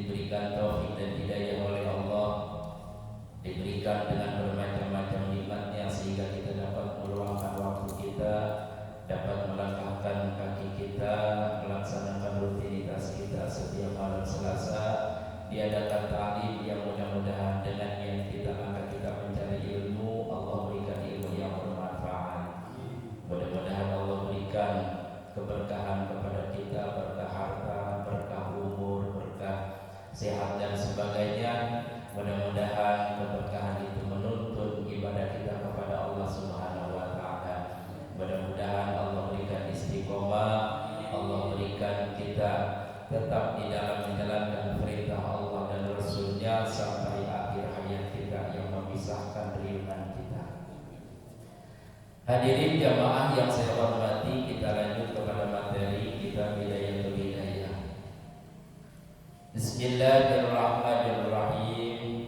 diberikan taufik dan hidayah oleh Allah, diberikan dengan bermacam-macam nikmatnya sehingga kita dapat meluangkan waktu kita, dapat melangkahkan kaki kita, melaksanakan rutinitas kita setiap malam Selasa, diadakan ta'lim yang mudah-mudahan dengan yang kita langkah kita mencari ilmu, Allah berikan ilmu yang bermanfaat. Mudah-mudahan Allah berikan keberkahan kepada kita, berkah harta, berkah umur, berkah sehat dan sebagainya. Mudah-mudahan keberkahan itu menuntun ibadah kita kepada Allah Subhanahu wa taala. Mudah-mudahan Allah berikan istiqomah, Allah berikan kita tetap di dalam menjalankan perintah Allah dan Rasul-Nya sampai akhir hayat kita yang memisahkan riungan kita. Hadirin jamaah yang saya hormati, kita lanjut kepada materi kita Bidayatul Hidayah. Bismillahirrahmanirrahim.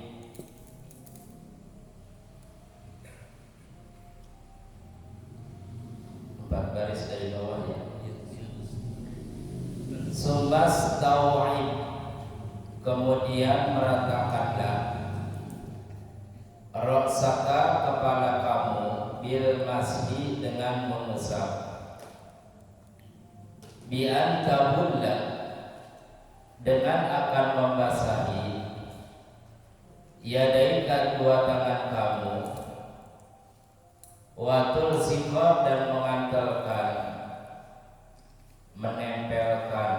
4 baris dari bawah ya. Sumbas tauhid, kemudian meratakanlah roksaka kepala kamu bil masih dengan mengusap, bi antabulla dengan akan membasahi, yadaika dua tangan kamu, watul sikor dan mengantarkan, menempelkan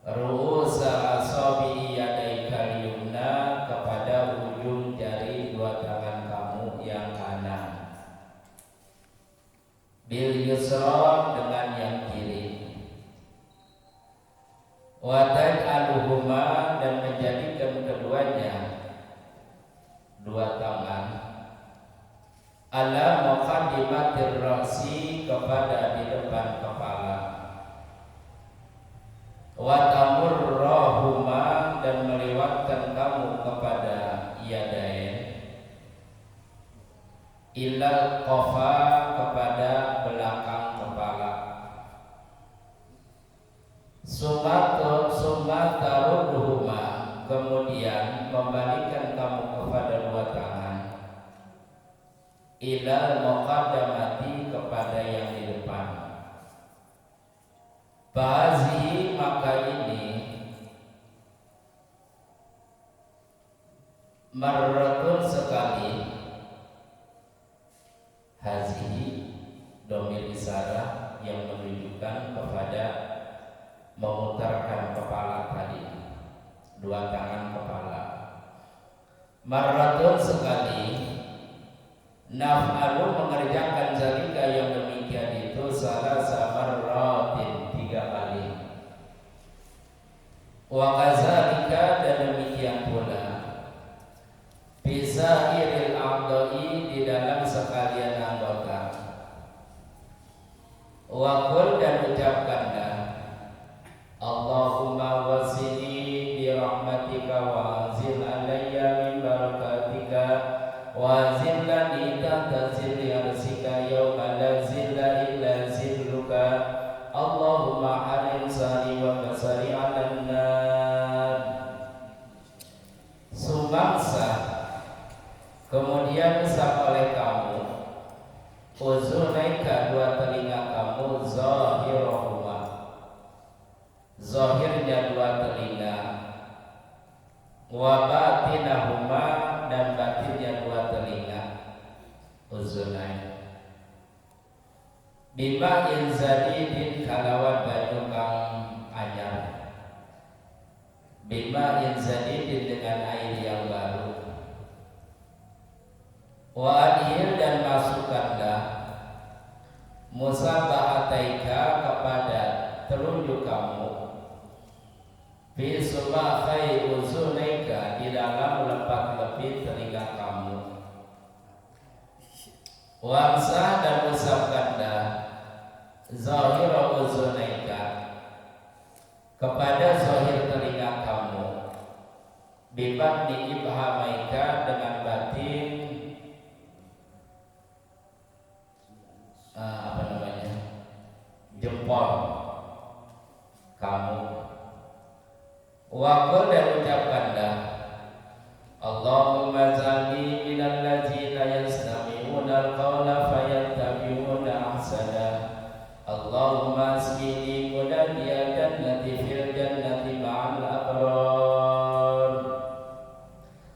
ru'usa asabi yadaika yumna kepada ujung jari dua tangan kamu yang kanan, bil yusra dengan yang kiri, wa taj'aluhuma dan menjadikan keduanya dua tangan ala muqaddimatir ra'si kepada di depan kepala, wa tamurrahuma dan melewatkan kamu kepada yadain ilal qafa kepada belakang kepala, sumataruduhuma kemudian membalikkan kamu kepada dua tangan ilal muqaddamati kepada yang di depan. Bahazi maka ini marratun sekali, hazihi domir isyarah yang menunjukkan kepada memutarkan kepala tadi, dua tangan kepala. Marratun sekali, naf'alu mengerjakan zalika yang demikian itu salah samarratin 3 kali. Wa kazalika dan demikian pula bisa iril a'dha'i di dalam sekalian anggota. Wa qul dan ucapkanlah Allahumma wasini bi rahmatika wa anzil alayya min barakatika wa zillani tahta zilli arsika yawma la zilla illa zilluka Allahumma harim sari wa basari ala nar. Sumangsa kemudian usap oleh kamu uzunaika dua telinga kamu, zahirahuma zahirnya dua telinga, wa batinahuma dan batinnya dua telinga, uzunain bima inzadidin kalawan banyu kang anyar, bima inzadidin dengan air yang baru, wa adhil dan masukkanlah musabahataika kepada telunjuk kamu, fi subakhai uzunaika di dalam lepat-lepit telinga kamu, wamsah dan usapkanlah zahira uzunaika kepada zahir telinga kamu, bibat di ibhamaika dengan batin jempol kamu, Wa dan ucapkanlah Allahumma ja'alni minal ladzina yastami'una al-qawla fayattabi'una ahsana. Allahumma asqini munadiya jannati fil jannati ma'al abrar.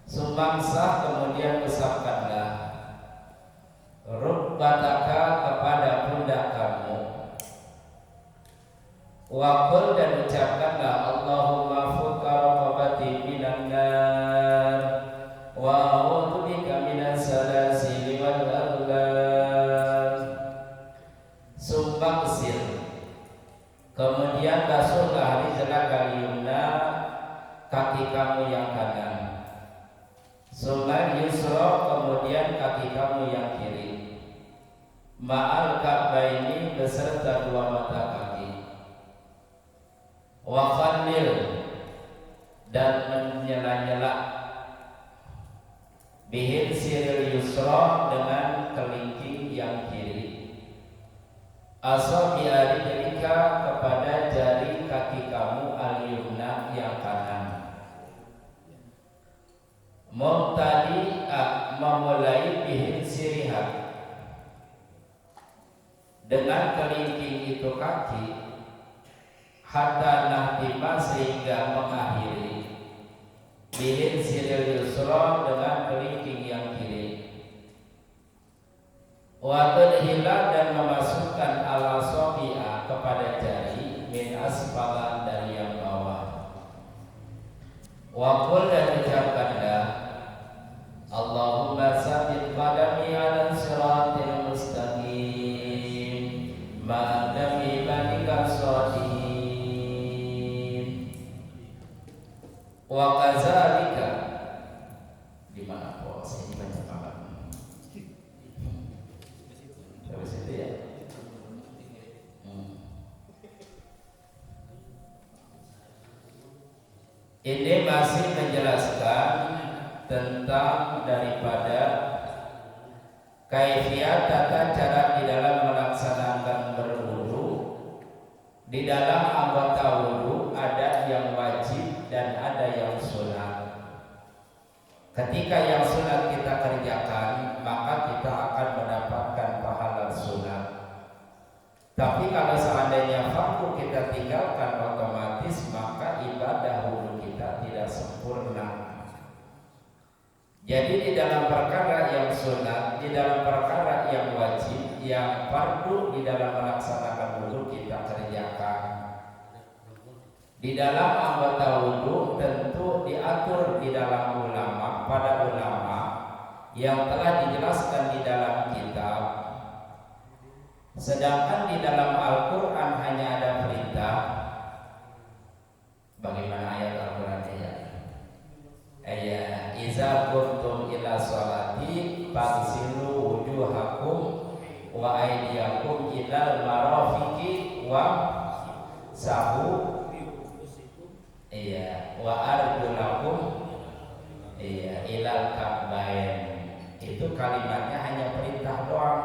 Sumangsa kemudian ucapkanlah rubbataka kepada pundak kamu. Waqul dan ucapkanlah Allahumma fukka raqabati minan nar wa a'udzu bika minas salasil wal aghlal. Sumpah kesir. Kemudian basuhlah rijlaka yumna, kaki kamu yang kanan. Sumal yusra, kemudian kaki kamu yang kiri. Ma'al ka'baini, beserta dua mata kaki. Wa khallil, dan menyela-nyela bihin siril yusra, dengan kelingking yang kiri. Asabi rijlika, kepada jari kaki kamu al-yumna, yang kanan. Mubtadi memulai bihin sirihat, dengan kelingking itu kaki, hatta nahtima, sehingga mengakhiri bihin siril yusra, dengan kelingking yang kiri. Wa tadhila, dan memasukkan al-asabi'a, kepada jari min asfala, dari yang bawah. Wa qul, dan ucapkanlah Allahumma sabbit qadami ala siratil mustaqim ma'adami banika shadim. Wa kazalika, di mana posisi banyak banget. Dari situ ya. Ini masih menjelaskan tentang daripada kaifiat tata cara di dalam melaksanakan berwudu. Di dalam anggota wudu ada yang wajib dan ada yang sunat. Ketika yang sunat kita kerjakan, maka kita akan mendapatkan pahala sunat. Tapi kalau seandainya fardu kita tinggalkan, otomatis maka ibadah wudu kita tidak sempurna. Jadi di dalam perkara yang sunat, di dalam perkara yang wajib, yang fardu di dalam melaksanakan wudu kita kerjakan. Di dalam anggota wudu tentu diatur di dalam ulama, pada ulama yang telah dijelaskan di dalam kitab. Sedangkan di dalam Al-Quran hanya ada perintah. Bagaimana ayat Al-Quran ya? Ayat iza kuntum ila sholati fagsilu wujuhakum wa aydiyakum ilal marafiqi wa sahu wa arjulakum ilal ka'bain. Itu kalimatnya hanya perintah doang.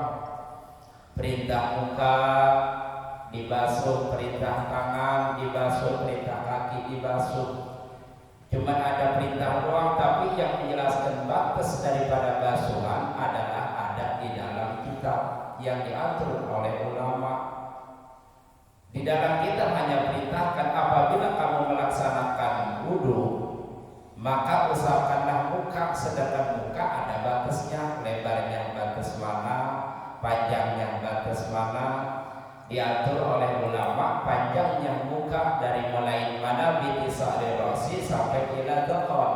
Perintah muka dibasuh, perintah tangan dibasuh, perintah kaki dibasuh. Cuma ada perintah doang, tapi yang menjelaskan batas daripada basuhan adalah ada di dalam kitab yang diatur oleh ulama. Di dalam kitab hanya perintahkan apabila kamu melaksanakan wudu, maka usapkanlah muka, sedangkan muka ada batasnya, lebarnya batas mana, panjangnya batas mana. Diatur oleh ulama panjangnya muka dari mulai mana bitisari rosi sampai ila dhaqan,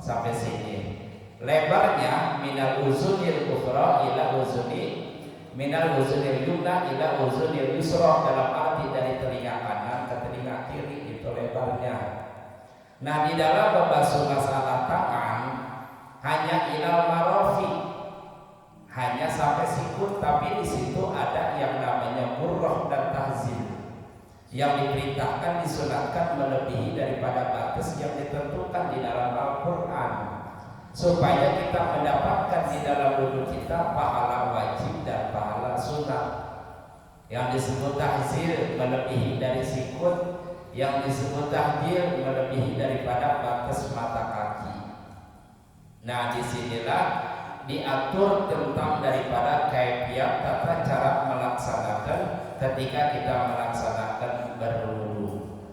sampai sini. Lebarnya minal uzunil ukhra ila uzuni, minal uzunil yumna ila uzunil yusra, dalam arti dari telinga kanan ke telinga kiri, itu lebarnya. Nah, di dalam membasuh masalah tangan hanya ilal marafi, hanya sampai sikut, tapi di situ ada yang namanya murrah dan tahzil. Yang diperintahkan disunatkan melebihi daripada batas yang ditentukan di dalam Al-Quran, supaya kita mendapatkan di dalam wudu kita pahala wajib dan pahala sunat. Yang disebut tahzil melebihi dari sikut, Yang disebut tahjil melebihi daripada batas mata kaki. Nah, disinilah diatur tentang daripada kaifiat tata cara melaksanakan ketika kita melaksanakan berwudu.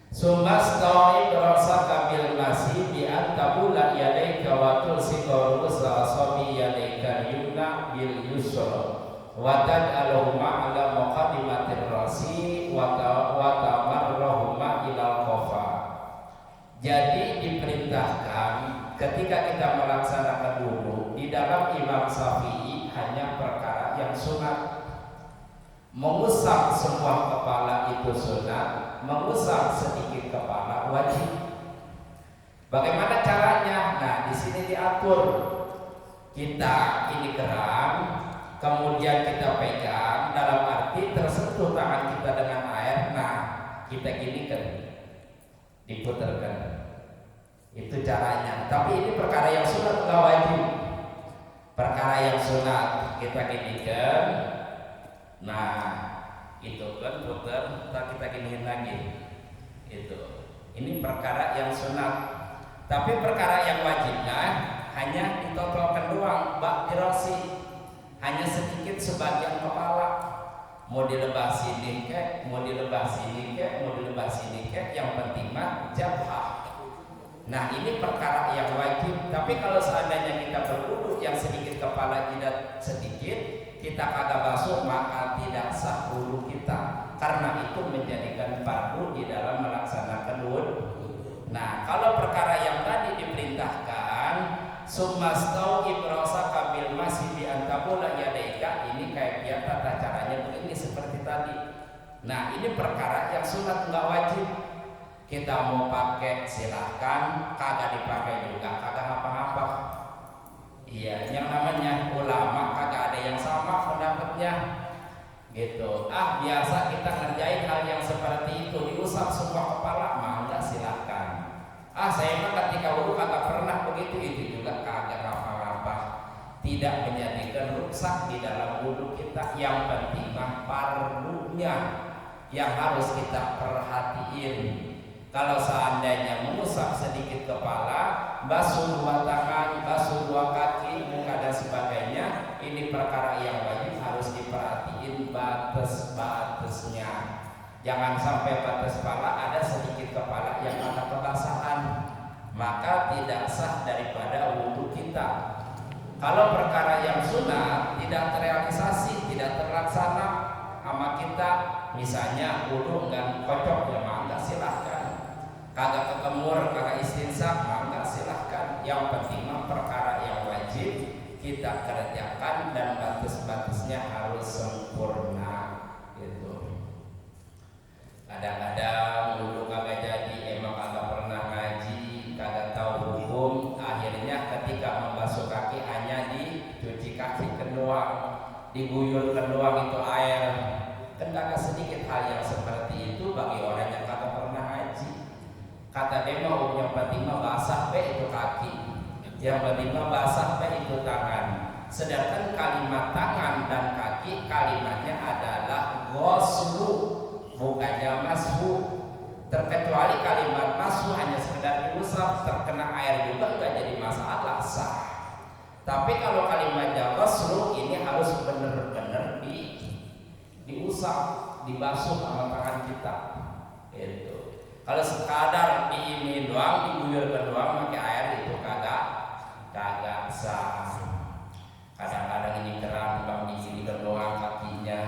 Sumastawi berasa kabil masih bi antabula yadaika wa tulsiqa rusa asabi yadaika yumna bil yusra wa tad'aluhuma ala muqaddimatir rasi wa tamarrahuma ilal qafa. Jadi diperintahkan ketika kita melaksanakan wudu, di dalam Imam Syafi'i hanya perkara yang sunat. Mengusap semua kepala itu sunat, mengusap sedikit kepala wajib. Bagaimana caranya? Nah, di sini diatur. Kita ini keran, kemudian kita pegang dalam arti tersentuh tangan kita dengan air. Nah, kita ginikan, diputarkan. Itu caranya. Tapi ini perkara yang sunat, nggak wajib. Perkara yang sunat kita ginikan. Nah, itu kan putar, kita giniin lagi. Itu. Ini perkara yang sunat. Tapi perkara yang wajibnya hanya ditotolkan doang, bak dirasi. Hanya sedikit sebagian kepala. Mau dilebah sini kek, mau dilebah sini kek, mau dilebah sini kek, yang penting mah jabhah. Nah, ini perkara yang wajib. Tapi kalau seandainya kita berwudu yang sedikit kepala tidak sedikit, kita kagak basuh, maka tidak sah wudu kita, karena itu menjadikan fardu di dalam melaksanakan wudu. Nah, kalau perkara yang tadi diperintahkan sumastau ibrasa kabil masih bi antabula yadaika, ini kayak tata caranya begini seperti tadi. Nah, ini perkara yang sunat, nggak wajib. Kita mau pakai silahkan, kagak dipakai juga kagak apa-apa. Iya, yang namanya ulama kagak ada yang sama pendapatnya gitu. Biasa kita ngerjain hal yang seperti itu, diusap semua kepala, mangga silahkan. Saya mah ketika wudu kagak pernah begitu, itu juga kagak apa-apa. Tidak menjadikan rusak di dalam wudu kita. Yang penting mah fardunya yang harus kita perhatiin. Kalau seandainya mengusap sedikit kepala, basuh dua tangan, basuh dua kaki, muka dan sebagainya, ini perkara yang wajib, harus diperhatiin batas-batasnya. Jangan sampai batas kepala ada sedikit kepala yang ada kebasahan, maka tidak sah daripada wudu kita. Kalau perkara yang sunat tidak terrealisasi, tidak terlaksana sama kita, misalnya wudu enggak kocok, ya mangga silahkan. Kagak kekemur, kagak istinsaq, maka silahkan. Yang penting mah perkara yang wajib kita kerjakan dan batas-batasnya harus sempurna gitu. Kadang-kadang wudu kagak jadi, emang kagak pernah ngaji, kagak tahu hukum, akhirnya ketika membasuh kaki hanya dicuci kaki doang, diguyur doang itu air. Kan kagak sedikit hal yang seperti itu bagi orang yang kagak pernah ngaji. Kata dia mau yang penting mah basah be itu kaki, yang penting mah basah be itu tangan. Sedangkan kalimat tangan dan kaki kalimatnya adalah ghuslu, bukannya mashu. Terkecuali kalimat mashu hanya sekedar diusap, terkena air juga enggak jadi masalah, sah. Tapi kalau kalimatnya ghuslu ini harus benar-benar diusap, dibasuh sama tangan kita. Itu. Kalau sekadar diini doang, diguyur doang pakai air, itu kagak sah. Kadang-kadang ini keran bang digini doang kakinya,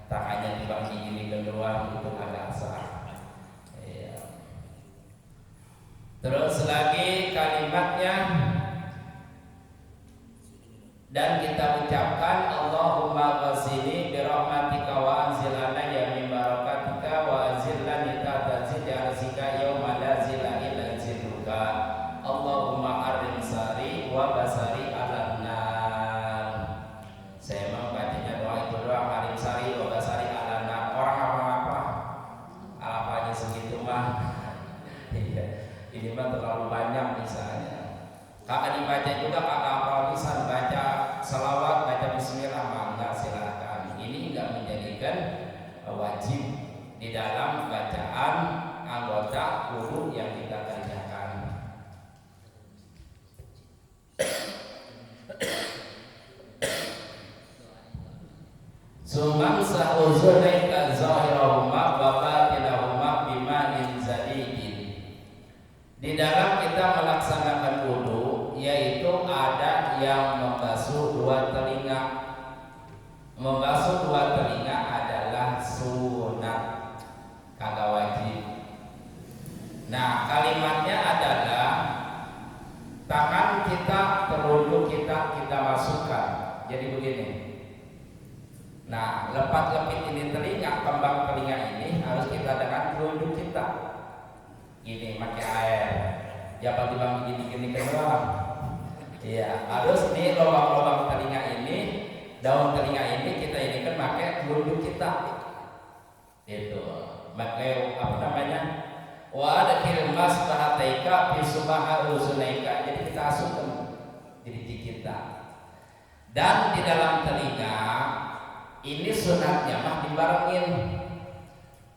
tangannya bang digini doang, itu kagak sah. Iya. Terus lagi kalimatnya, dan kita ucapkan Allahumma ghasini birahmatika wa anzilana ya min barakatika wa anzilani ta'ta zika yauma la zila illa ziluka. Allahumma arim sari wa basari ala nar. Saya mau bacanya doa itu doang, arim sari wa basari ala nar. Orang apa-apa apanya segitu mah. Ini mah terlalu banyak misalnya. Kagak dibaca juga, kagak apa bisa baca selawat, baca bismillah, mangga silahkan. Ini enggak menjadikan wajib di dalam bacaan kita wudu yang kita kerjakan. Sumangsa uzunaika zahirahuma wa batinahuma bima'in zadidin. Di dalam kita melaksanakan wudu, yaitu ada yang membasuh dua telinga. Membasuh dua telinga adalah sunat, kagak wajib. Nah, kalimatnya adalah tangan kita, telunjuk kita masukkan. Jadi begini. Nah, lepat-lepit ini telinga, kembang telinga ini harus kita dengan telunjuk kita. Gini, pakai air. Jangan dibang gini doang. Iya, harus nih lubang-lubang telinga ini, daun telinga ini kita ini kan pakai telunjuk kita. Itu, pakai apa namanya? Wa adkhil masbahataika fi subaha uzunaika. Jadi kita asupkan diri kita. Dan di dalam telinga ini sunatnya mah dibarengin,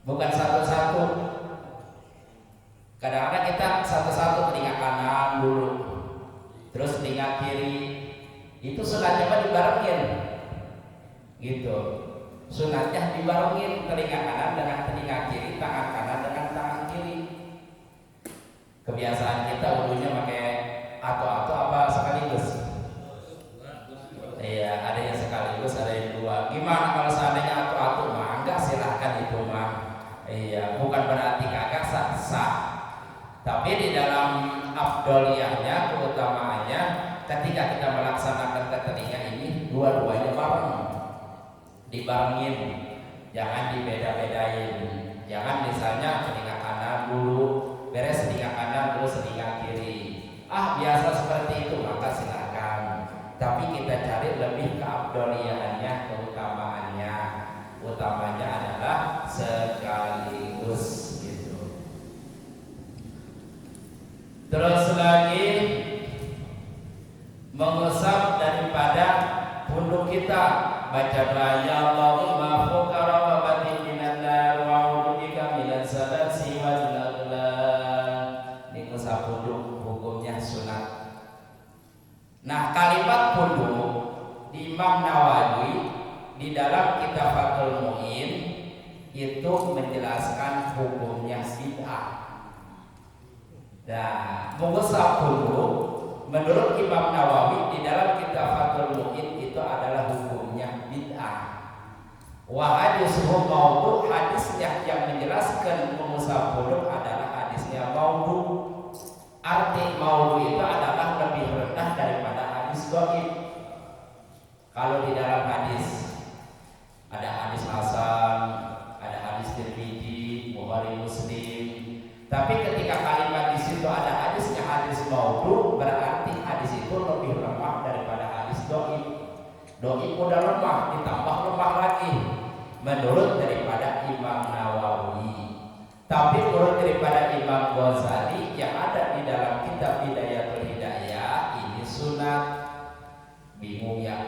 bukan satu-satu. Kadang-kadang kita satu-satu telinga kanan dulu, terus telinga kiri. Itu sunatnya mah dibarengin, gitu. Sunatnya dibarengin, telinga kanan dengan telinga kiri, tangan kanan dengan tangan kiri. Kebiasaan kita wudunya pakai atau apa sekaligus? Iya, ada yang sekaligus, ada yang dua. Gimana kalau seandainya atu-atu mah? Enggak, silahkan itu mah. Iya, bukan berarti kagak sah. Tapi di dalam afdoliyahnya, keutamaannya, ketika kita melaksanakan telinga ini, dua-duanya bareng, dibarengin, jangan dibeda-bedain. Jangan misalnya telinga kanan dulu, beres telinga kanan terus telinga kiri. Biasa seperti itu, maka silakan. Tapi kita cari lebih keabdoliyahannya, keutamaannya. Utamanya adalah sekaligus gitu. Terus lagi mengusap daripada punduk kita, baca ya Allahumma fuqara wa batin minan nar wa a'udzubika minas salasi wal aghlal. Ini ngusap punduk, hukumnya sunat. Nah, kalimat punduk di Imam Nawawi di dalam kitab Fathul Mu'in itu menjelaskan hukumnya bid'ah. Nah, mengusap punduk menurut Imam Nawawi di dalam kitab Fathul Mu'in itu adalah hukumnya bid'ah. Wa hadisuhu maudhu, hadisnya yang menjelaskan mengusap punduk adalah hadisnya maudhu. Arti maudhu itu adalah lebih rendah daripada hadis dhaif. Kalau di dalam hadis ada hadis hasan, ada hadis Tirmidzi, Bukhari, Muslim. Tapi ketika kalimat di situ ada hadisnya hadis maudhu, berarti hadis itu lebih lemah daripada hadis dhaif. Dhaif udah lemah, ditambah lemah lagi menurut daripada Imam Nawawi. Tapi menurut daripada Imam Ghazali yang ada di dalam kitab Hidayatul Hidayah, ini sunat. Bingung ya,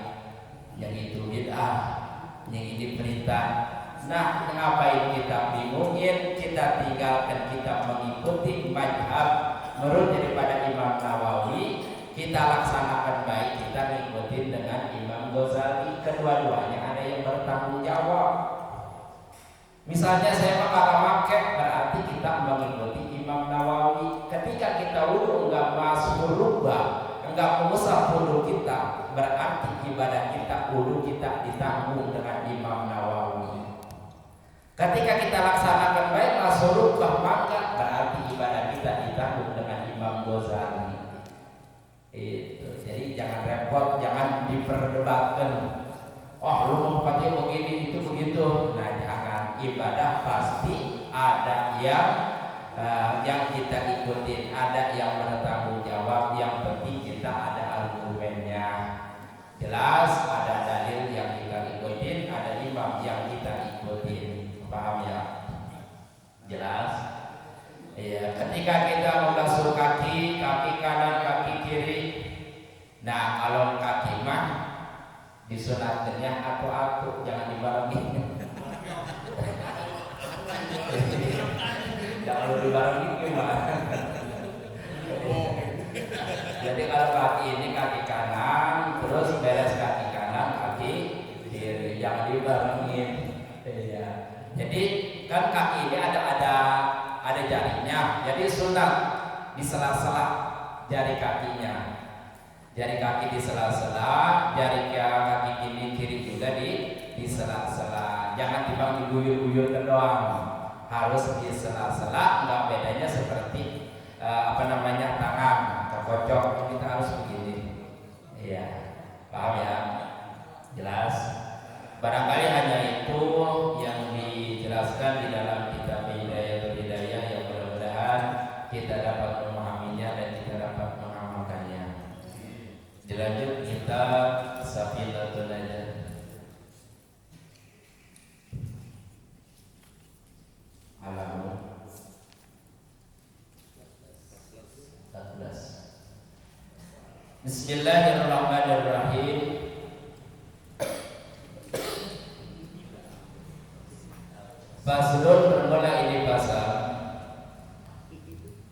yang itu bid'ah, yang ini perintah. Nah, ngapain kita bingungin? Kita tinggalkan, kita mengikuti mazhab menurut daripada Imam Nawawi. Kita laksanakan baik, kita ngikutin dengan Imam Ghazali. Kedua-duanya ada yang bertanggung jawab. Misalnya saya kagak pakai, berarti kita mengikuti Imam Nawawi. Ketika kita wudu enggak masuk lubang, enggak mengusap wudu kita, berarti ibadah kita, wudu kita ditanggung dengan Imam Nawawi. Ketika kita laksanakan baik masuk lubang, maka berarti ibadah kita ditanggung dengan Imam Ghazali. Itu. Jadi jangan repot, jangan diperdebatkan. Oh, lu mau pakai begini itu begitu. Nah, jangan. Ibadah pasti ada yang kita ikutin, ada yang bertanggung jawab. Yang penting kita ada argumennya jelas, ada dalil yang kita ikutin, ada imam yang kita ikutin. Paham ya? Jelas? Iya. Ketika kita membasuh kaki kanan, kaki kiri. Nah, kalau kaki mah disunatkannya atu-atu, jangan dibarengin. Jangan Kalau dibarengin gimana? Jadi kalau kaki ini kaki kanan, terus beres kaki kanan, kaki kiri, jangan dibarengin. Iya. Jadi kan kaki ini ada jarinya, jadi sunat di sela-sela jari kakinya. Jari kaki di sela-sela, jari kaki kiri juga di sela-sela. Jangan timbang diguyur-guyur doang. Harus di sela-sela, enggak bedanya seperti tangan kekocok, kita harus begini. Iya. Paham ya? Jelas? Barangkali hanya itu yang dijelaskan di dalam kitab Hidayah yang mudah-mudahan kita dapat memahaminya dan kita dapat mengamalkannya. Dilanjut kita Safinatul Najah. Halaman 14. Bismillahirrahmanirrahim. Faslun, bermula ini pasal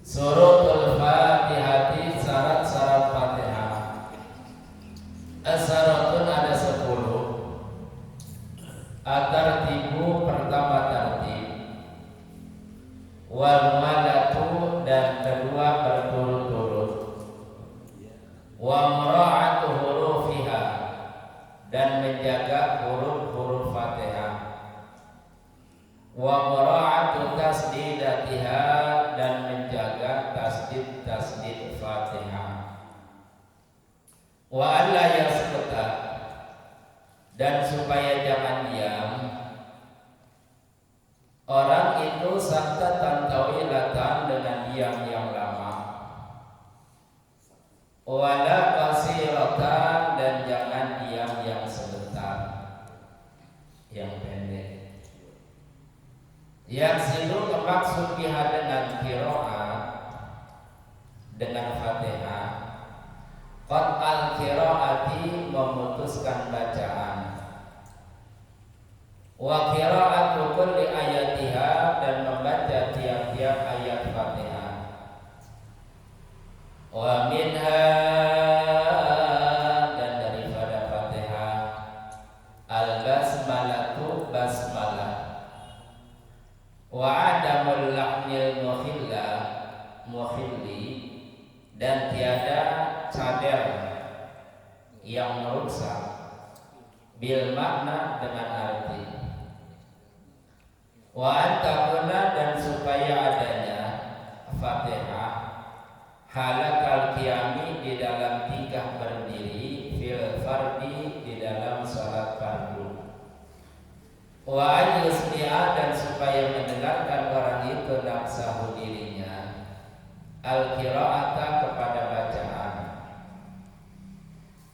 Suratul Fatihati, syarat-syarat Fatihah. Asyaratun ada 10. At-tartibu, pertama tertib. Wal malatu, dan kedua berturut-turut. Wa mura'atu hurufiha, dan menjaga huruf-huruf Fatihah. Wa mura'atu tasdidatiha, dan menjaga tasdid Fatihah. Wa alla yasquta, dan supaya jangan diam orang itu sakta tantawilatan, dengan diam yang lama. Wala qasiratan, dan jangan diam yang sebentar, yang pendek. Yang silu maksud biha dengan qiraat, dengan Fatihah. Qad al-qiraati, memutuskan bacaan. Wa qiraatu kulli ayatiha, dan membaca tiap-tiap ayat Fatihah. Wa minha, dan daripada Fatihah, al-basmalatu, basmalah. Wa adamul lahnil mukhilli, dan tiada cadel yang merusak, bil makna, dengan arti. Wa antakuna, dan supaya adanya Fatihah halakal qiyami, di dalam tingkah berdiri, fil fardi, di dalam salat fardu. Wa ayusmi'a, dan supaya mendengarkan orang itu nafsahu, dirinya, al-qira'ata, kepada bacaan.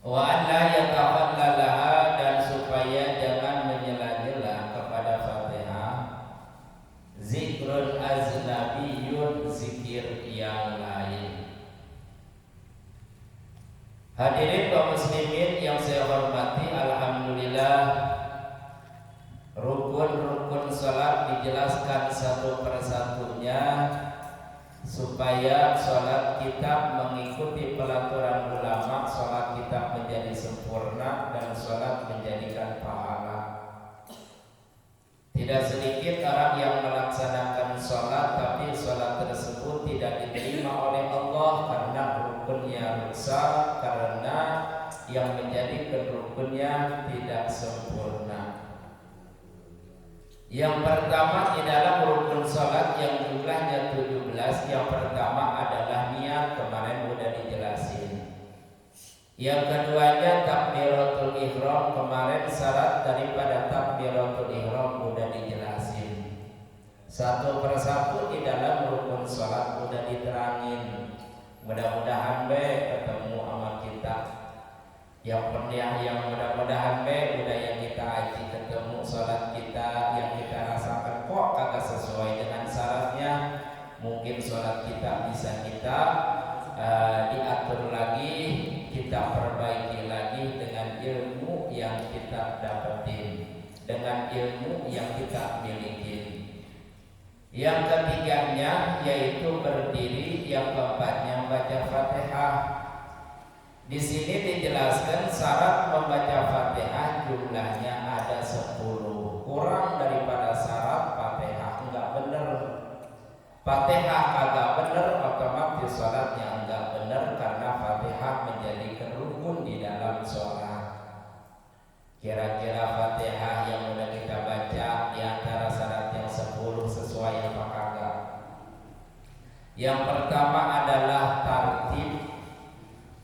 Wa an la yatakhallalaha, dan supaya jangan menyela-nyela kepada Fatihah, zikrul aznabiyun, zikir yang lain. Hadirin kaum muslimin yang saya hormati, alhamdulillah rukun-rukun salat dijelaskan satu persatunya supaya salat kita mengikuti pelaturan ulama, salat kita menjadi sempurna dan salat menjadikan pahala. Tidak sedikit orang yang melaksanakan salat tapi salat tersebut tidak diterima oleh Allah karena rukunnya rusak, karena yang menjadikan rukunnya tidak sempurna. Yang pertama di dalam rukun salat yang jumlahnya 17, yang pertama adalah niat, kemarin sudah dijelasin. Yang keduanya takbiratul ihram, kemarin syarat daripada takbiratul ihram sudah dijelasin. Satu persatu di dalam rukun salat sudah diterangin. Mudah-mudahan ketemu sama kita. Yang mudah-mudahan udah yang kita aji ketemu salat kita, yang kita rasakan kok kagak sesuai dengan syaratnya, mungkin salat kita bisa kita diatur lagi, kita perbaiki lagi dengan ilmu yang kita dapetin, dengan ilmu yang kita miliki. Yang ketiganya yaitu berdiri, yang keempatnya baca Fatihah. Di sini dijelaskan syarat membaca Fatihah jumlahnya ada 10. Kurang daripada syarat Fatihah enggak benar. Fatihah kagak benar, otomatis sholatnya enggak benar karena Fatihah menjadi rukun di dalam sholat. Kira-kira Fatihah yang udah kita baca di antara syarat yang 10 sesuai apa kagak? Yang pertama adalah tartib.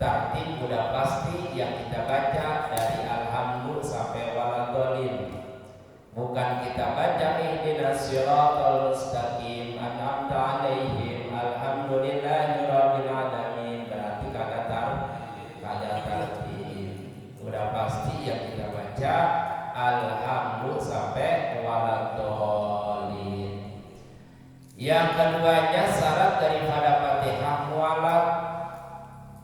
Tartib udah pasti yang kita baca dari alhamdulillah sampai waladhdallin. Bukan kita baca ihdinas siratal mustaqim an'amta 'alaihim alhamdulillahirabbil alamin, berarti kagak tartib. Udah pasti yang kita baca alhamdulillah sampai waladhdallin. Yang keduanya syarat daripada Fatihah mualat.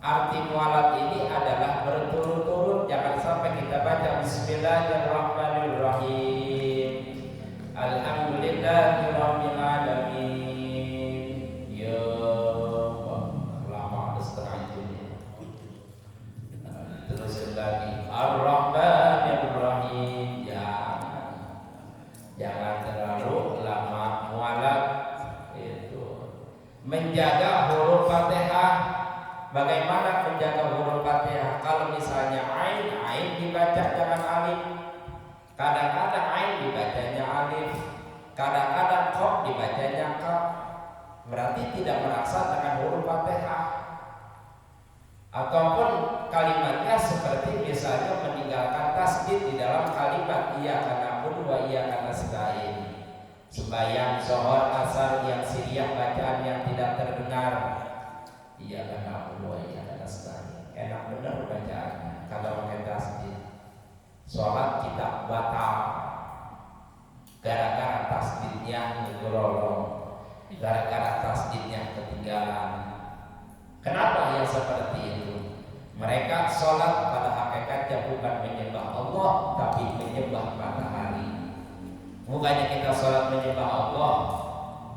Arti mualat ini adalah berturut-turut, jangan sampai kita baca Bismillahirrahmanirrahim alhamdulillahirabbil alamin. Ya lama ada setengah jam. Terus lagi Ar-Rahmanir-Rahim. Jangan terlalu lama mualat. Itu menjaga huruf Fatihah. Bagaimana menjaga huruf Fatihah? Kalau misalnya ain dibaca jangan alif. Kadang-kadang ain dibacanya alif, kadang-kadang qaf dibacanya qaf. Berarti tidak melaksanakan huruf Fatihah. Ataupun kalimatnya seperti misalnya meninggalkan tasdid di dalam kalimat iyyaka na'budu wa iyyaka nasta'in. Sembahyang zuhur, asar yang siriyah bacaan yang tidak terdengar. Iyyaka na'budu wa iyyaka nasta'in. Enak benar bacaannya kalau pakai tasdid. Sholat kita batal gara-gara tasdidnya ngegolong, gara-gara tasdidnya ketinggalan. Kenapa yang seperti itu? Mereka sholat pada hakikatnya bukan menyembah Allah tapi menyembah matahari. Bukannya kita sholat menyembah Allah.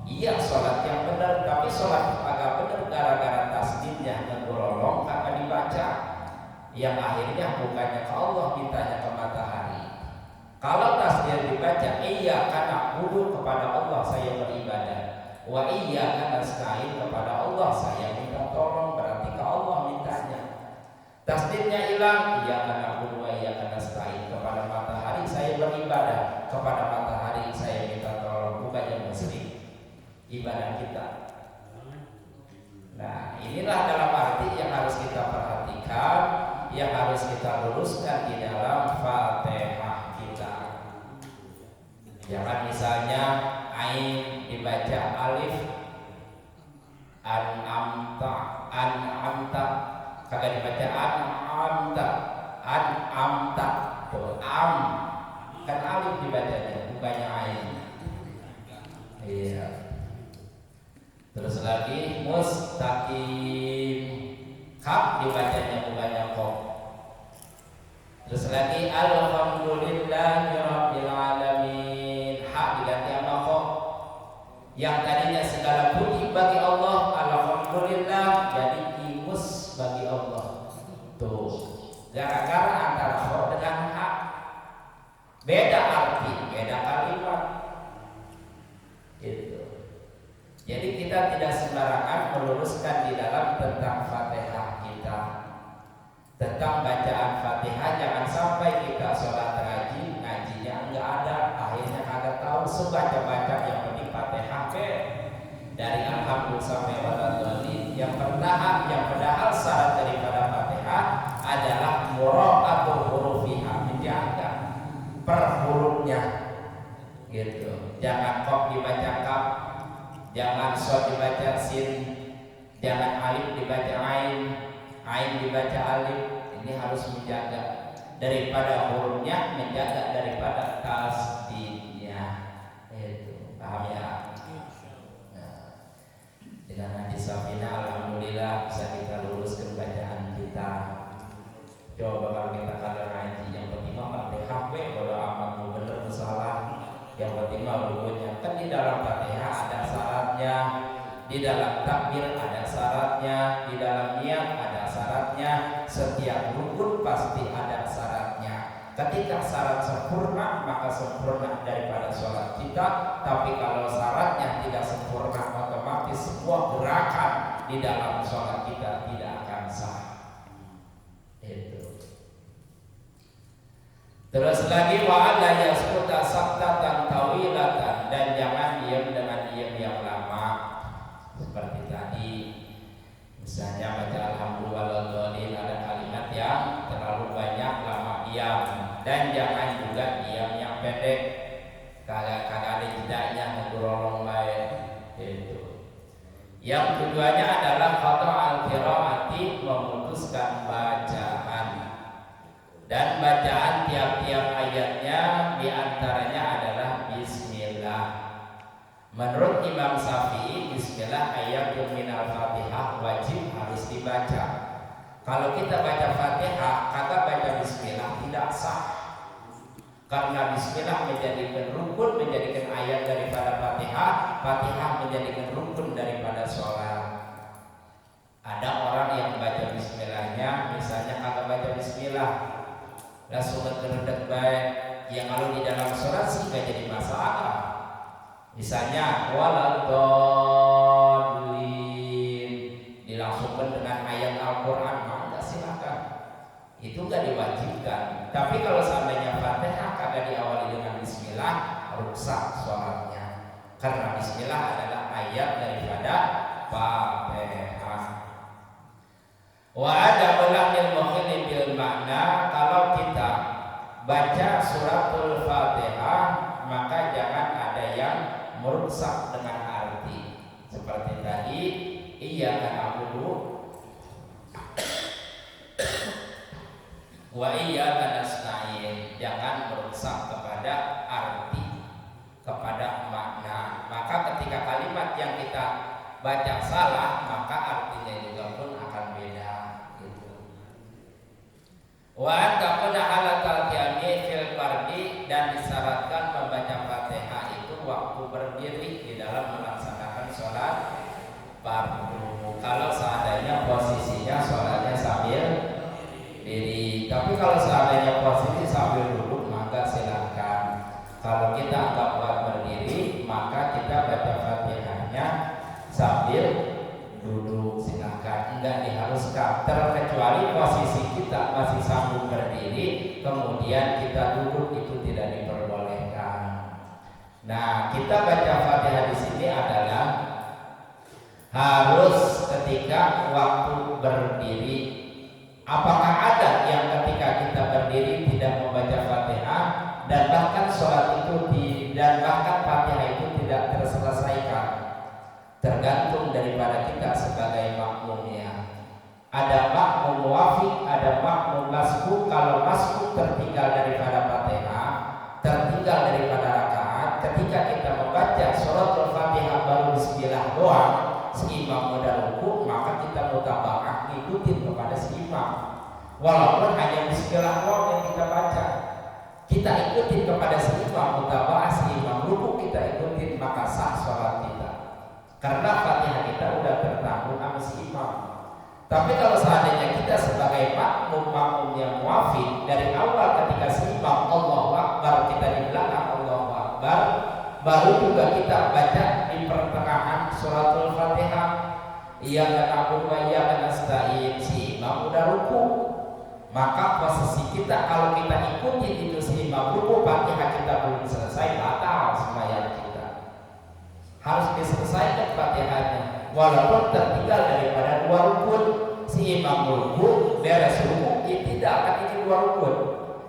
Iya sholat yang benar, tapi sholat agak benar gara-gara tasdidnya ngegolong kagak dibaca. Yang akhirnya bukannya ke Allah, mintanya ke matahari. Kalau tasdid dibaca iyyaka na'budu, kepada Allah saya beribadah, wa iyyaka nasta'in, kepada Allah saya minta tolong, berarti ke Allah mintanya. Tasdidnya hilang, iyyaka na'budu wa iyyaka nasta'in, kepada matahari saya beribadah, kepada matahari saya minta tolong, bukannya musyrik ibadah kita. Nah, inilah dalam arti yang harus kita perhatikan, yang harus kita luruskan di dalam Fatihah kita. Jangan misalnya ain dibaca alif, an'amta, kagak dibaca an'amta, tuh am kan alif dibacanya, bukannya ain. Iya. Terus lagi mustaqim, kaf dibacanya bukannya qaf. Terus lagi alhamdulillahirabbil alamin, ha diganti sama qaf. Yang tadinya segala puji bagi Allah, alhamdulillah jadi imus bagi Allah. Tuh, gara-gara antara qaf dengan ha, beda arti, beda kalimat. Itu. Jadi kita tidak sembarangan meluruskan di dalam tentang Fatihah kita, tentang bacaan Fatihah. Jangan sampai kita sholat ngajinya enggak ada, akhirnya kagak tahu sebaca-baca yang penting Fatihah dari alhamdulillah sampai waladhdallin. Yang padahal syarat daripada Fatihah adalah mura'atul hurufiha, menjaga per hurufnya gitu. Jangan qaf dibaca kaf, jangan shad dibaca sin, jangan alif dibaca ain dibaca alif. Ini harus menjaga daripada hurufnya, menjaga daripada tasdidnya. Itu paham ya? Nah, dengan hadis Safina alhamdulillah bisa kita luruskan bacaan kita. Coba kalau kita kadang ngaji yang penting mah Fatihah kalau amat bener salah Yang penting mah rukunnya. Kan di dalam Fatihah ada syaratnya, di dalam takbir ada syaratnya, di dalam niat ada syaratnya. Setiap rukun pasti ada syaratnya. Ketika syarat sempurna, maka sempurna daripada sholat kita. Tapi kalau syaratnya tidak sempurna, otomatis sebuah gerakan di dalam sholat kita tidak akan sah. Itu. Terus lagi wa'ala yaskuta saktatan tawilatan, dan jangan diam dengan diam yang lama. Seperti tadi, misalnya baca alhamdulillah ada kalimat yang terlalu banyak lama diam. Dan jangan juga diam yang pendek, kagak ada jedanya ngurolong baik. Itu. Yang keduanya adalah qata' al-qiraati, memutuskan bacaan. Dan bacaan tiap-tiap ayatnya diantaranya adalah bismillah. Menurut Imam Syafi'i, bismillah ayatun minal Fatihah wajib harus dibaca. Kalau kita baca Fatihah kagak baca bismillah tidak sah. Karena bismillah menjadikan rukun, menjadikan ayat daripada Fatihah, Fatihah menjadikan rukun daripada sholat. Ada orang yang baca bismillahnya, misalnya kagak baca bismillah, langsung terdekat baik. Yang kalau di dalam sholat sih gak jadi masalah. Misalnya waladhdallin dilangsungkan dengan ayat Al-Quran, maka silakan. Itu gak diwajibkan. Tapi kalau seandainya Fatihah kagak diawali dengan bismillah, rusak sholatnya. Karena bismillah adalah ayat daripada Fatihah. Wa ada ulangil mukhili bil makna, kalau kita baca suratul Fatihah maka jangan ada yang merusak dengan arti. Seperti tadi, iyyaka na'budu wa iyyaka nasta'in, jangan merusak kepada arti, kepada makna. Maka ketika kalimat yang kita baca salah, maka artinya juga pun akan beda gitu. Wa antaquna halatal qiyami fil fardi, dan disyaratkan membaca Fatihah itu waktu berdiri di dalam melaksanakan sholat fardu. Kalau seandainya posisinya sholatnya sambil diri, tapi kalau seandainya posisi sambil duduk maka silakan. Kalau kita nggak kuat berdiri, maka kita baca Fatihahnya sambil duduk, silakan, enggak diharuskan. Terkecuali posisi kita masih sanggup berdiri, kemudian kita duduk, itu tidak diperbolehkan. Nah, kita baca Fatihah di sini adalah harus ketika waktu berdiri. Apakah ada yang ketika kita berdiri tidak membaca Fatihah, dan bahkan sholat itu dan bahkan Fatihah itu tidak terselesaikan? Tergantung daripada kita sebagai makmumnya. Ada makmum muwafiq, ada makmum masbuk. Kalau masbuk tertinggal daripada Fatihah, tertinggal daripada rakaat, ketika kita membaca suratul Fatihah baru bismillah doang, si imam udah ruku, maka kita mutaba'ah ngikutin kepada si imam. Walaupun hanya bismillah doang yang kita baca, kita ikutin kepada si imam, mutaba'ah si imam ruku, kita ikutin, maka sah sholat kita. Karena Fatihah kita udah tertanggung sama si imam. Tapi kalau seandainya kita sebagai makmum yang muafiq, dari awal ketika si imam Allahu Akbar, kita di belakang Allahu Akbar, baru juga kita baca di pertengahan suratul Fatihah, iyyaka na'budu wa iyyaka nasta'in, si imam udah ruku, maka posisi kita kalau kita ikutin itu si imam ruku, Fatihah kita belum selesai, batal sembahyang kita. Harus diselesaikan Fatihahnya, walaupun tertinggal daripada dua rukun. Si imam ruku, beres ruku, tidak akan ikut dua rukun.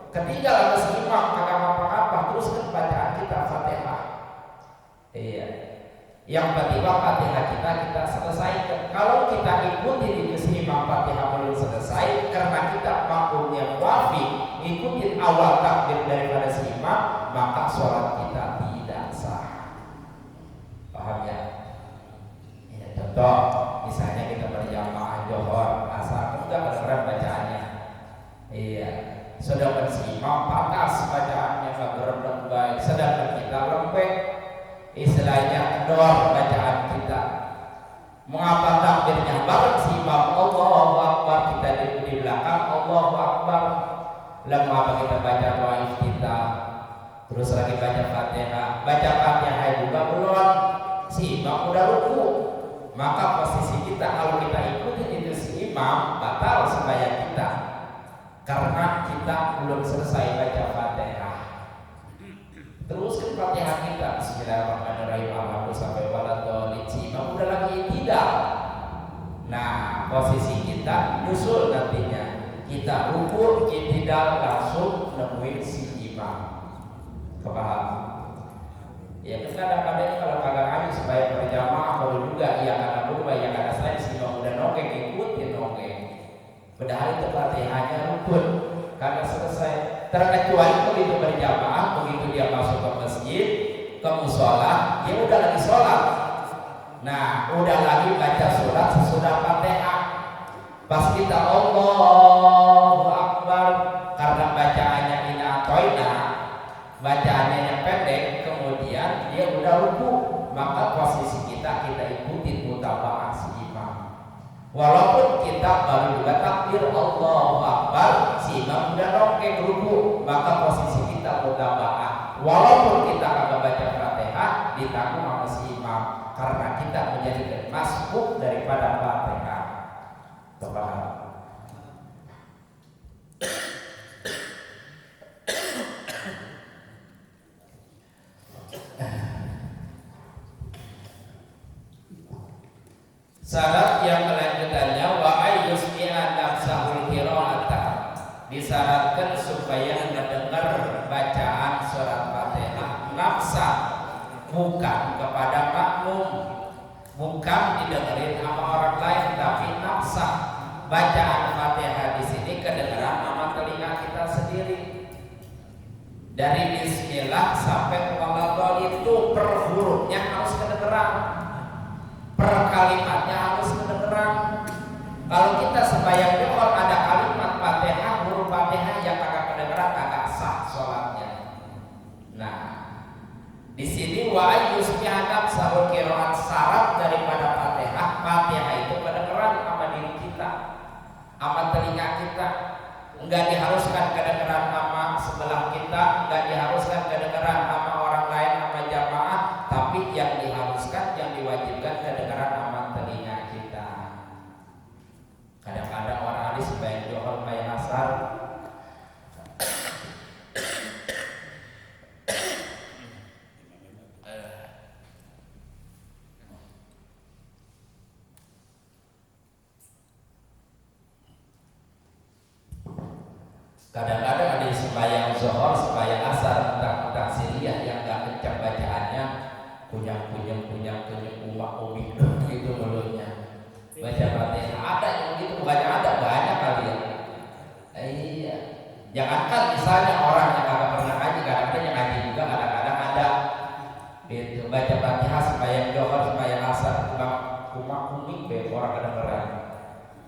Ketinggal sama si imam, kagak apa-apa, teruskan bacaan kita Fatihah. Iya. Yang penting Fatihah kita selesaikan. Kalau kita ikutin itu si imam Fatihah belum selesai, karena kita makmumnya muwafiq, ikutin awal takbir daripada si imam, maka sholat kita tidak sah. Paham ya? Ya, contoh, misalnya kita berjamaah Johor, asar, enggak kedengeran bacaannya. Iya. sedangkan si imam patas bacaannya nggak berenang baik, sedangkan kita lembek, istilahnya kendor bacaan kita. Mengapa takbirnya bareng si imam Allahu Akbar, kita di belakang Allahu Akbar. Lalu mengapa kita baca doa iftitah, terus lagi baca Fatihah, juga belum, si imam udah ruku. Maka posisi kita kalau kita ikutin itu si imam, batal sembahyang kita karena kita belum selesai baca Fatihah. Teruskan Fatihah kita, Bismillahirrahmanirrahim, alhamdulillah sampai waladhdallin, si imam udah lagi tidak. Nah, posisi kita nyusul nantinya, kita ruku, tidak langsung nemuin si imam. Kepaham? Ya kadang-kadang kalau kagak ngaji supaya berjamaah perlu juga, ya karena berubah, ya karena saya si imam udah nongeng, ikutin nongeng. Padahal itu Fatihahnya rukun, karena selesai. Terkecuali begitu berjamaah, begitu dia masuk ke masjid, ke musola, dia udah lagi sholat. Nah, udah lagi baca surat sesudah Fatihah. Pas kita Allahu Akbar, karena bacaannya ina toina, bacaannya yang pendek, kemudian dia udah ruku, maka posisi kita ikutin mutaba'ah si imam. Walaupun kita baru juga takbir Allahu Akbar, si imam udah nongkrong ruku, maka posisi kita mutaba'ah. Walaupun kita kagak baca Fatihah, ditanggung sama si imam, karena kita menjadi masbuk daripada Fatihah. Paham? Syarat yang kelanjutannya wa ayyusmi'a nafsahul qira'ata, disyaratkan supaya mendengar bacaan surat Fatihah nafsa, bukan kepada makmum, bukan didengerin sama orang lain, tapi nafsa. Bacaan Fatihah di sini kedengaran sama telinga kita sendiri. Dari bismillah sampai waladhdallin itu per hurufnya harus kedengeran, per kalimatnya harus kedengeran. Kalau kita sembahyang kalau ada kalimat Fatihah, huruf Fatihah yang kagak kedengeran, kagak sah sholatnya. Nah, di sini wa ayyusmi'a nafsahul qira'at, syarat daripada Fatihah, Fatihah itu kedengeran sama diri kita, sama telinga kita. Enggak diharuskan kedengeran sama sebelah kita, enggak diharuskan kedengeran sama orang lain, sama jamaah, tapi yang diharuskan, yang diwajibkan kedengeran sama telinga kita. Kadang-kadang orang ahli sebaik johor kayak asar, kadang-kadang ada sembahyang zuhur, sembahyang asar, tentang siriyah yang gak kencang bacaannya, kunyang umak-umik gitu mulutnya. Baca Fatihah ada yang gitu, bukannya ada, banyak kali ya. Iya. Jangankan misalnya orang yang kagak pernah ngaji, kadang-kadang yang ngaji juga kadang-kadang ada. Itu baca Fatihah sembahyang zuhur, sembahyang asar, umak-umik orang kedengeran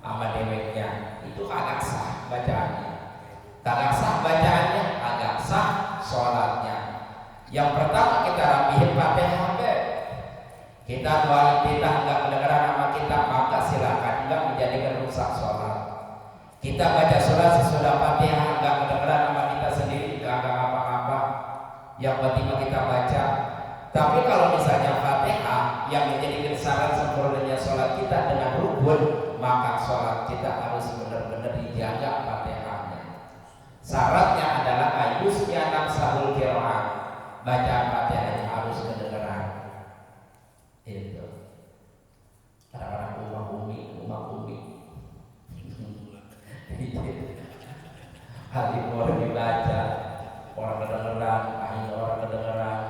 sama deweknya. Itu kagak sah bacaannya. Kagak sah bacaannya, agak sah sholatnya. Yang pertama kita rapihin Fatihah. Kita doa iftitah enggak kedengaran nama kita, maka silakan, enggak menjadikan rusak sholat. Kita baca sholat sesudah Fatihah enggak kedengaran nama kita sendiri, enggak apa-apa. Yang penting kita baca. Tapi kalau misalnya Fatihah yang menjadikan syarat sempurnanya sholat kita dengan rukun, maka sholat kita harus benar-benar dijaga Fatihahnya. Syaratnya adalah ayusnya nafsahul qira'ah, bacaan Fatihahnya harus kedengaran. Itu kadang-kadang umak-umik hati orang dibaca, orang kedengeran, akhirnya orang kedengeran,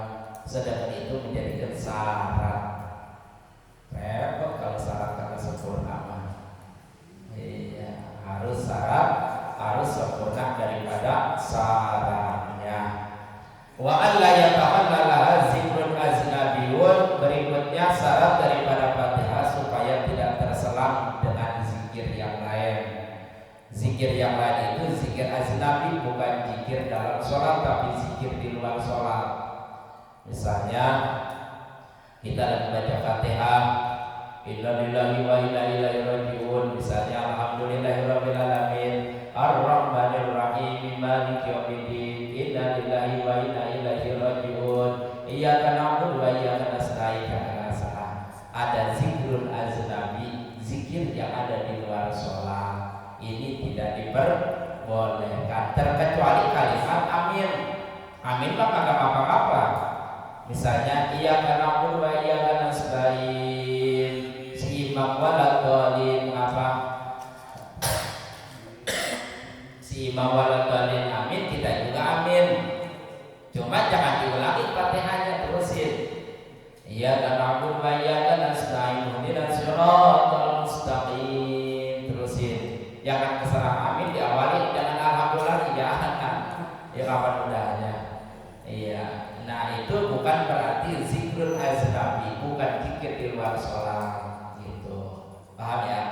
sedangkan itu menjadi syarat. Repot kalau syarat kagak sempurna mah. Iya, harus syarat, harus sempurna daripada syaratnya. Wa alla yatahallala zikrun aznabiyun, berikutnya syarat daripada Fatihah supaya tidak terselang dengan zikir yang lain. Zikir yang lain itu zikir ajnabi, bukan zikir dalam sholat tapi zikir di luar sholat. Misalnya kita lagi baca Fatihah, inna lillahi wa inna ilaihi raji'un, misalnya alhamdulillahirabbil alamin arrahmanir rahim maliki yaumiddin, inna lillahi wa inna ilaihi raji'un, iyyaka na'budu wa iyyaka nasta'in. Ada zikrul ajnabi, zikir yang ada di luar sholat. Ini tidak diperbolehkan terkecuali kalimat amin. Amin mah kagak apa-apa. Misalnya iyyaka na'budu wa iyyaka nasta'in, si imam waladhdallin apa? Si imam waladhdallin amin, kita juga amin. Cuma jangan diulangi Fatihahnya, terusin. Iyyaka na'budu wa iyyaka nasta'in, ihdinas siratal mustaqim, terusin. Jangan keserah amin diawali dengan alhamdulillah, jangan kan? Ya kapan mudahnya? Iya. Nah itu bukan berarti zikrul ajnabi, bukan zikir di luar sholat gitu. Paham ya?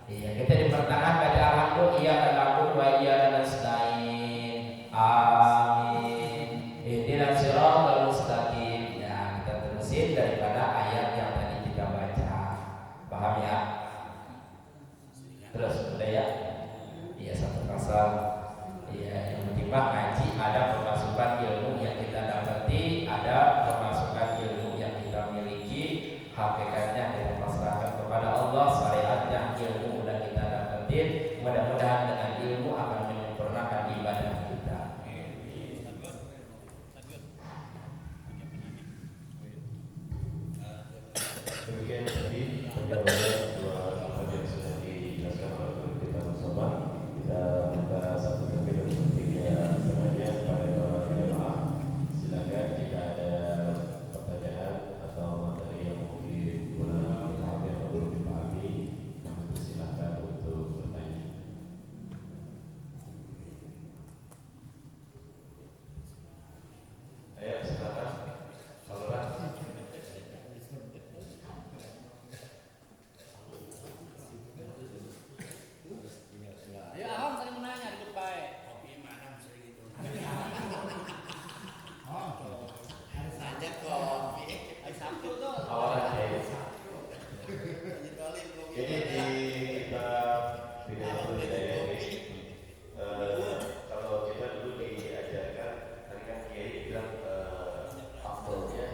Iya, kita di pertengahan baca alhamdulillah, iyyaka na'budu wa iyyaka nasta'in, amin, ihdinas siratal mustaqim. Nah, kita terusin daripada ayat yang tadi kita baca. Paham ya? Terus udah ya? Iya, satu pasal. Iya, yang penting ngaji ada pemasukan ilmu yang kita dapati, ada pemasukan ilmu yang kita miliki, hakikatnya kita pasrahkan kepada Allah, syariatnya ilmu udah kita dapatin, mudah-mudahan dengan ilmu akan menyempurnakan ibadah kita. Demikian tadi penjelasan dua apa yang sudah dijelaskan oleh guru kita bersama. Kita minta satu kali untuk tiga semuanya pada para jemaah. Silakan jika ada pertanyaan atau materi yang mungkin kurang dipahami atau belum dipahami, kami silakan untuk bertanya. Ayo silakan. Saluran. Ya, Aham sering menanya di baik. Kopi mana bisa gitu. Harus aja kopi. Hari Sabtu tuh. Awalan ya. Jadi di bab bidaya ini, kalau kita dulu diajarkan, tadi kan Kiai bilang afdolnya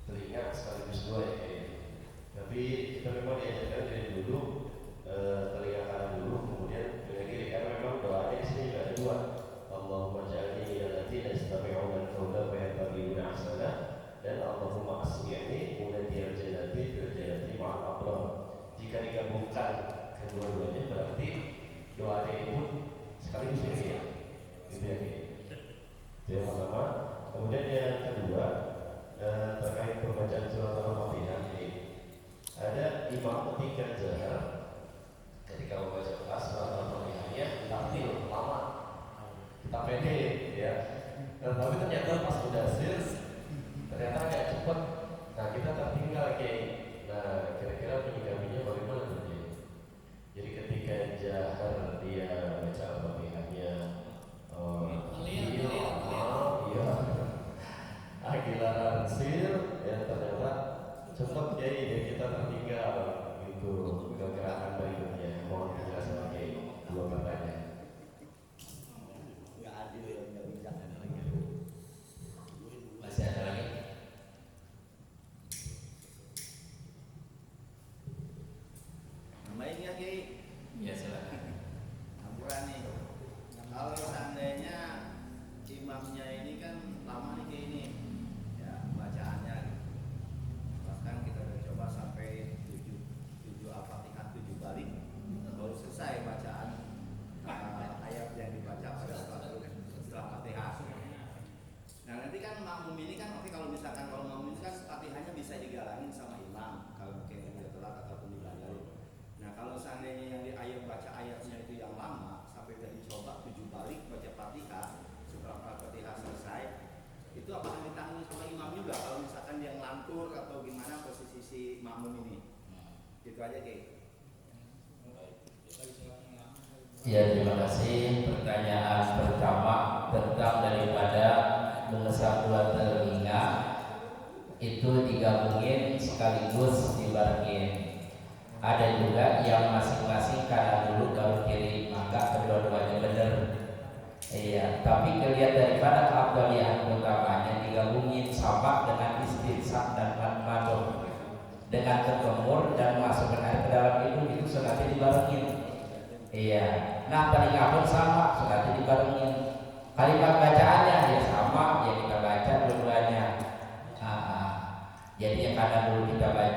telinga sekaligus dua ya Kiai. Tapi kita memang diajarkan dari dulu telinga kanan dulu, kemudian telinga kiri, karena memang doanya di sini juga ada dua. Allahumma ja'alni alladziina yastami'una al-qawla fa yattabi'una ahsanah, dan Allahumma asmi'ni munadiyal jannati fil jannati ma'al abrar. Jika digabungkan kedua-duanya berarti doanya ini pun sekaligus ya. Gitu ya. Itu yang pertama. Kemudian yang kedua terkait pembacaan surat Al-Fatihah ini, ada imam ketika jahar, ketika membaca surat Al-Fatihahnya taktil lama, kita pede ya. Tapi ternyata pas udah sir, ternyata agak cepet. Nah kita tertinggal kayak. Nah kira-kira penyikapinya bagaimana nanti? Jadi ketika jahar dia baca Al-Fatihahnya, iya, giliran sir, ya ternyata cepet jadi kita tertinggal gitu ke gerakan berikutnya. Mohon penjelasan Kiai, dua pertanyaan. Enggak adil, enggak bijak lagi. Masih ada lagi? Namanya Kiai. Ya silakan. Ampura nih. Kalau seandainya imamnya ini kan lama nih kayak ini, ya bacaannya. Bahkan kita udah coba sampai 7 Al-Fatihah 7 kali, baru selesai bacaan ayat yang dibaca pada setelah Fatihah. Nah nanti kan makmum ini kan, oke, kalau misalkan kalau makmum ini kan Fatihahnya bisa digalangin sama imam kalau mungkin dia telat ataupun dibatalin. Nah kalau seandainya yang di ayat bacaan Ya, terima kasih. Pertanyaan pertama tentang daripada mengesah dua telinga itu digabungin sekaligus dibarengin. Ada juga yang masing-masing kanan dulu baru kiri, maka kedua-duanya benar. Iya, tapi kelihatan daripada keabdalian utamanya digabungin sama dengan istinsak dan madhum, dengan ketemur dan masukkan air ke dalam itu sengaja dibarengin. Iya, nah telinga pun sama, sengaja dibarengin. Kalimat bacaannya ya sama, ya kita baca dua-duanya. Jadi yang kanan dulu kita baca.